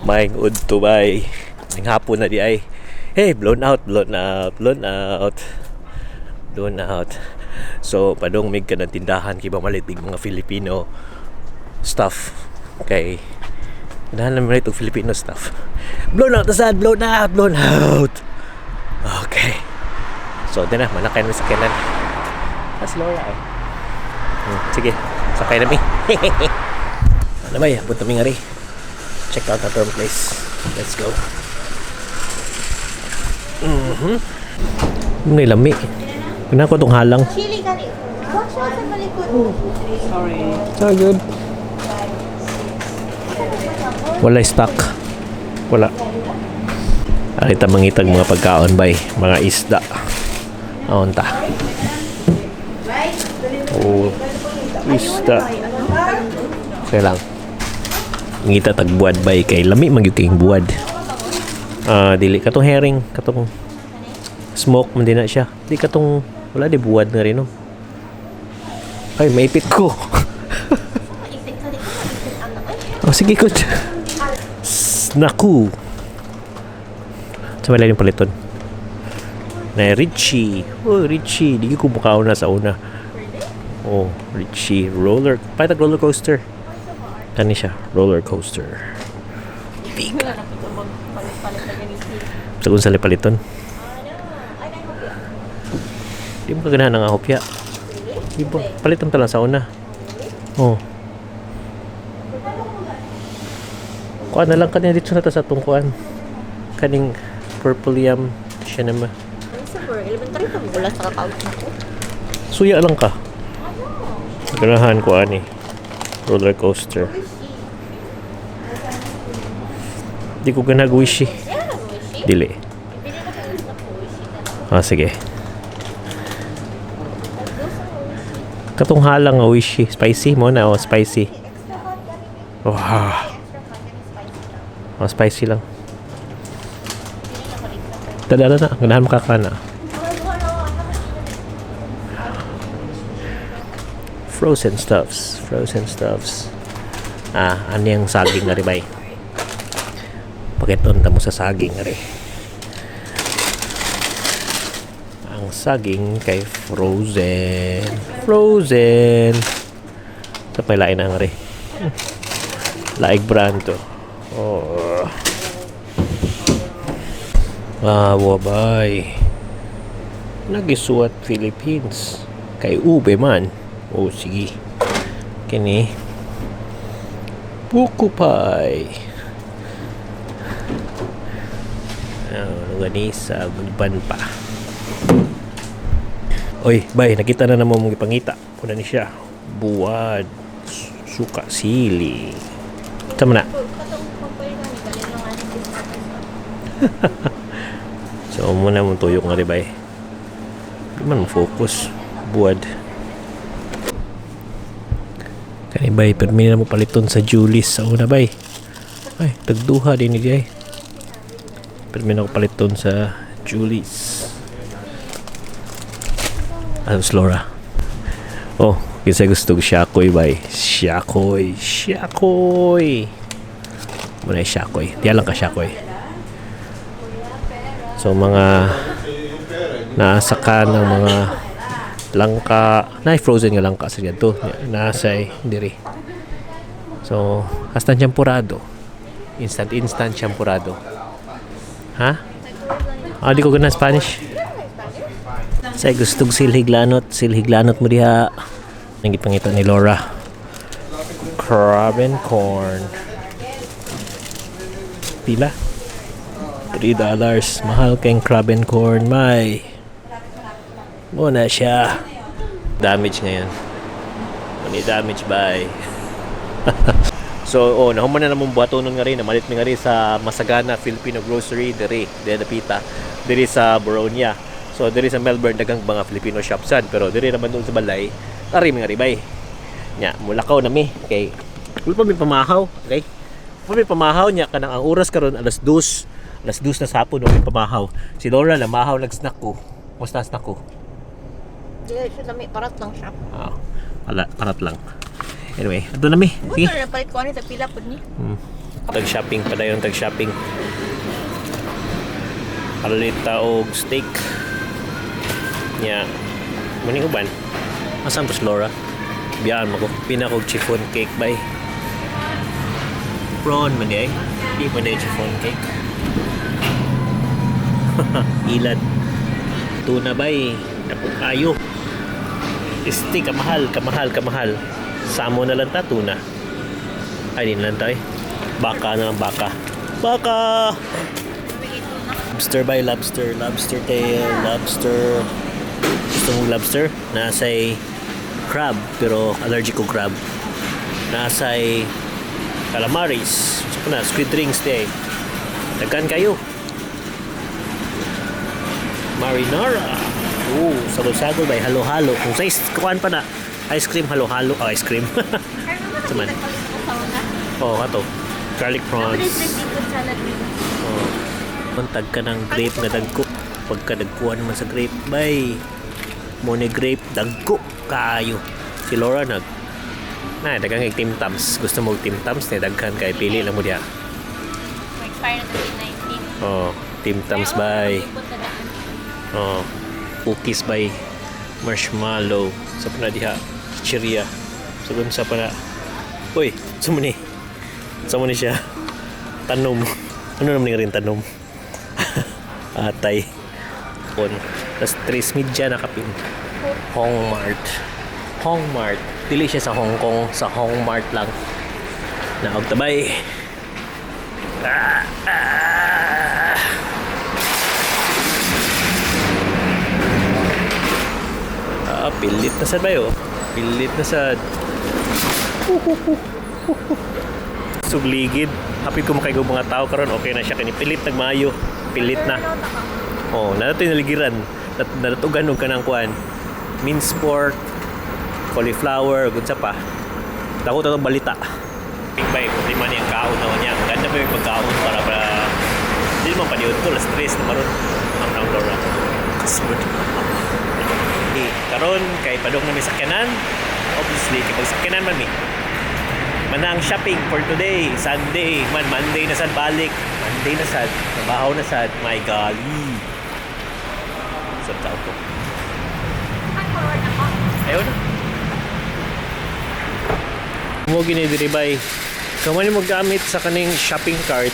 Maing udto bay. Ning hapon na di ay. Hey, blown out, blown out, blown out. Blown out. So, padong mig ka ng tindahan kay malitig mga Filipino stuff. Okay. Ganahan naman itong Filipino stuff. Blown out na sad, blown out, blown out. Okay. So, din na, manakay namin sa kanan. Mas Laura eh. Sige, sakay namin. Ano ba yan? Punta mi nga rin. Check out the term place. Let's go. May lami. Kena ko itong halang. Chili kari. Watch out sa malikod. Sorry. So good. Wala stock. Wala. Alita mangitag mga pagkaon bay. Mga isda. Aon ta. Oh, isda. Kaya lang. Ngita tagbuad bay kay lami magyud kayong buad. Dili katong herring, katong smoke man din na siya. Di katong wala di buad na rin no. Ay, maipit ko. Oh, sige good. Naku. Sa malay yung paliton. Na Richie. Oh, Richie. Di ko mukhaon na sa una. Oh, Richie. Patag roller coaster. Kani siya. Roller coaster. Big. Sa kung sa paliton. Di mo kaganahan ng ahopya. Di ba? Paliton talang sa una. Oh. Kuan na lang kanina dito na ta sa tungkuan. Kaning purple yam siya naman. Siguro, elementary pa bulas sa kakaut na ko. Suya lang ka. Ganahan ko ani. Roller coaster. Di ko ganag wishy. Dili. Sige. Katong halang nga wishy. Spicy mo na o spicy. Wow. Spicy lang. Dadala na. Ganahan makakana. Frozen stuffs. Ano yung saging nga ribay? Pakiton mo sa saging nga rin. Ang saging kay frozen. Sa may lain nga rin. Laig brand to. Oh. Wabay. Nagisuat Philippines. Kay ube man. Oh, sige. Kini. Buko pie. Ganisa. Gulban pa. Oy, bay. Nakita na naman mong ipangita. Puna ni siya. Buwad. Suka sili. Tama na. So, muna mong tuyok nga rin, bay. Di man focus. Buwad. Kani, bay. Permi na mo paliton sa Julis sa una, bay. Ay, tagduha din ni Jay. Permi na ko paliton sa Julis. Alos, Laura. Oh, kinsa gusto ko Shakoy, bay. Shakoy. Muna yung Shakoy. Di lang ka Shakoy. So, mga naasaka ng mga langka. Frozen nga langka sa to. Nasay diri. So, hasta champurado. Instant champurado. Ha? Di ko gana Spanish. Say gustong silhiglanot mo diha. Nangit pangita ni Laura. Crab and corn. Pila? $3. Mahal kayong crab and corn, may. Muna siya. Damage ngayon. Muni damage, bye. So, nahuman na namang buhatonon nga rin. Namalit mi nga rin sa Masagana Filipino Grocery. Diri napita. Diri sa Boronia. So, diri sa Melbourne, dagang mga Filipino shopsan. Pero diri naman doon sa Balay, tari mi nga rin, bye. Mulakaw na mi. Okay. Wala pa mi pamahaw. Okay. Wala mi pamahaw niya. Kanang ang oras karon alas 2 na sapon may pamahaw. Si Laura na mahaw nag-snack ko. Musta snack ko? Dili siya lami, parat lang siya. Parat lang. Anyway, ito na mi. Sige. Buto na palit ko ani sa pila pod ni. Tag-shopping pa dayon, tag-shopping. Palita og steak. Nya. Muni uban. Asan to Laura? Biyaan mo ko. Pinakog chiffon cake bay. Prawn man di ay. Di man di chiffon cake. Ilad. Tuna bay. Napok ayo. Steak kamahal. Samo na lang ta tuna. Ay din lang tayo. Baka na lang baka. Lobster by lobster tail, lobster. Gusto mong lobster? Nasa'y crab, pero allergic ko crab. Nasa'y calamaris. So na, squid rings day. Dagkan kayo. Marinara. Sago-sago by halo-halo. Kung sa kuhaan pa na, ice cream halo-halo. Ice cream. Saman. Ato. Garlic prawns. Kontag ka ng grape nga dagko. Pagka dagkuhan naman sa grape, bay. Mone grape, dagko. Kaayo. Si Laura dagang Tim Tams. Gusto mo Tim Tams? Daghan kay pili lang mo diya. Expire na 2019. Tim Tams bay. Cookies by marshmallow. Sa pa na diha. Chicheria. Sagun sa pa na. Uy, sumuni siya. Tanom. Ano naman nga rin tanom? Atay. Tapos 3 media nakapin. Hongmart. Dili siya sa Hong Kong. Sa Hongmart lang. Naog tabay. Pilit na sad ba yun? Pilit na sad. Sugligid. Hapit ko makaigaw mga tao karon okay na siya kani pilit nagmaayo. Pilit na. Nato naligiran. Natugan og kanang kuan. Minced pork, cauliflower, gud sa pa. Dako to balita. Big bye, di man yung kaon na niya. Ganda pa yung pagkaon para di man paniud ko la stress na maron. Ang Laura. Kasud. Karon kay padong na may sakyanan. Obviously kay pagsakyanan man mi. Manang shopping for today, Sunday, Monday na sad balik. Monday na sad, trabaho na sad. My golly. Sa tao ko. Ayaw na. Mo gini diri bay. Kamo ni mo gamit sa kaning shopping cart.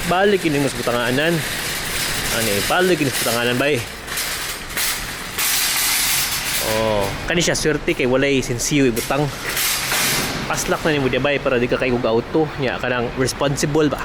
Balik ini mas butanganan. Balik ini butanganan bay. Kani siya swerte kay walay sensiyo ibutang. Paslak na ni mo diabay para di ka kayo auto nya kanang responsible ba.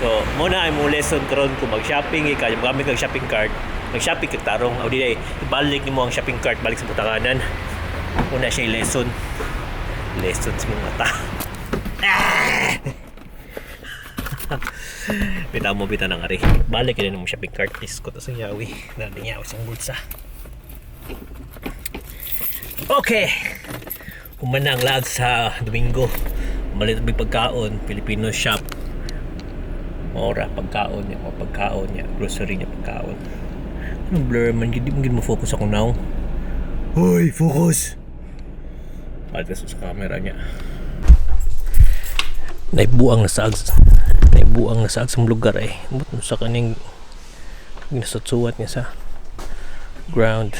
So muna ay mo lesson karon kung mag-shopping ikaw gamit kag shopping cart, mag-shopping kag tarong aw di ibalik nimo ang shopping cart balik sa butanganan. Una siya lesson sa mga mata. Bitaw mo ng ari balik din mo shopping cart is ko to sa yawi na niya sa bulsa. Okay. Kumanang lag sa Domingo. Malit may pagkaon, Filipino shop. Ora pagkaon niya, grocery niya pagkaon. Anong blur man gid mo focus ako now. Hoy, focus. Balik sa camera niya. Naibuang na sa lugar eh. But sa kaning ginasutsuwat niya sa ground.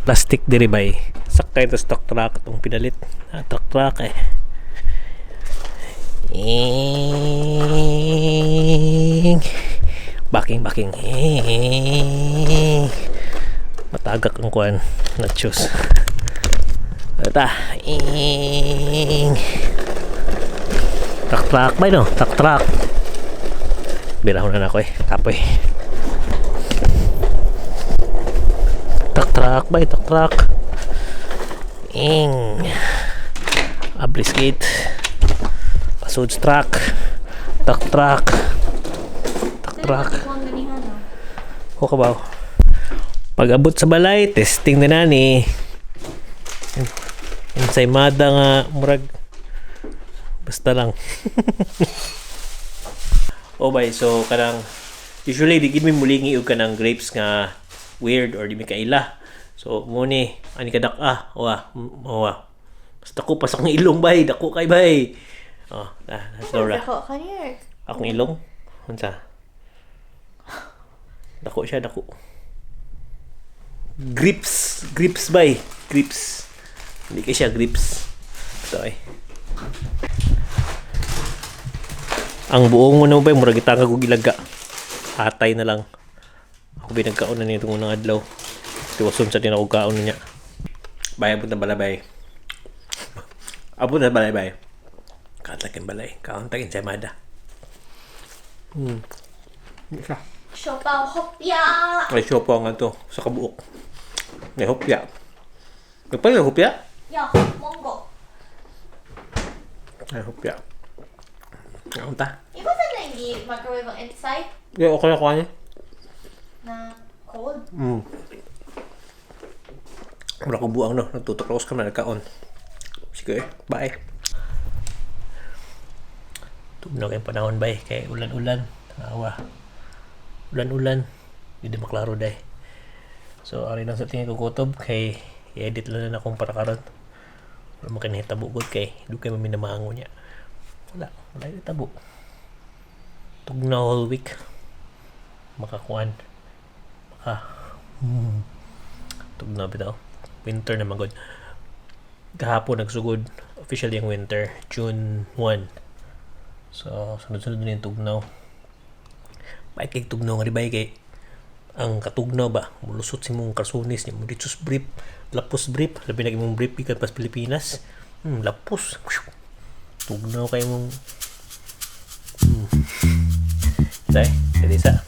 Plastic diri bay. Sakay to stock truck itong pinalit. Truck eh. Baking. Matagak ang kuan. Nachos. Ata. Truck bay no. Truck. Bilahon na ako eh. Kapoy. Truck bay. Abrisgate pasod truck o kabaw pag abot sa balay testing na nani ensaymada nga murag basta lang. Bay so kanang usually di gid mi mulingi og kanang grapes nga weird or di mi kaila. So muni ani kadak owa. Basta ko pasak ng ilong bay, dako kay bay. Oh, Dora. Dako ka niya. Akong ilong. Unsa? Dako siya, dako. Grips bay. Grips. Hindi kaya siya grips. Ito eh. Ang buong ano ba, murag itanga kong ilaga. Hatay na lang. Ako binagkaon na niya itong unang adlaw. Tiwason sa tinakog kaon niya. Bay, abot na balay. Abot na balay. Katakin balay. Kauntakin sa mada. Isa. Siopaw hopya. Ay, siopaw nga to. Sa kabuok. May hopya. Nagpala yung hopya? Ya, monggo. Ay, hopya. Kaunta. Iba sa na hindi microwave ang inside Yeah, okay ako niya. na cold. Wala ko buang no. Nagtutuklos ka na nagkaon. Sige, bye. Tugnaw kayong panahon ba kay ulan-ulan. Tanawa. Ulan-ulan. Hindi maklaro dahi. So, ari lang sa tingin ko kutob kay i-edit lang na akong para karon. Wala mo kinahitabo gud kay do kay maminamango niya. Wala yung tabo. Tugnaw whole week. Makakuan. Tugnaw bitaw. Winter na magod. Kahapon nagsugod officially ang winter, June 1. So, sunod-sunod na yung tugnaw. Bakit kay tugnaw nga di ba kay ang katugnaw ba mulusot si mong karsunis ni mo ditsus brief lapos brief labi na imong brief ikan pas Pilipinas lapos tugnaw kay mong dai sa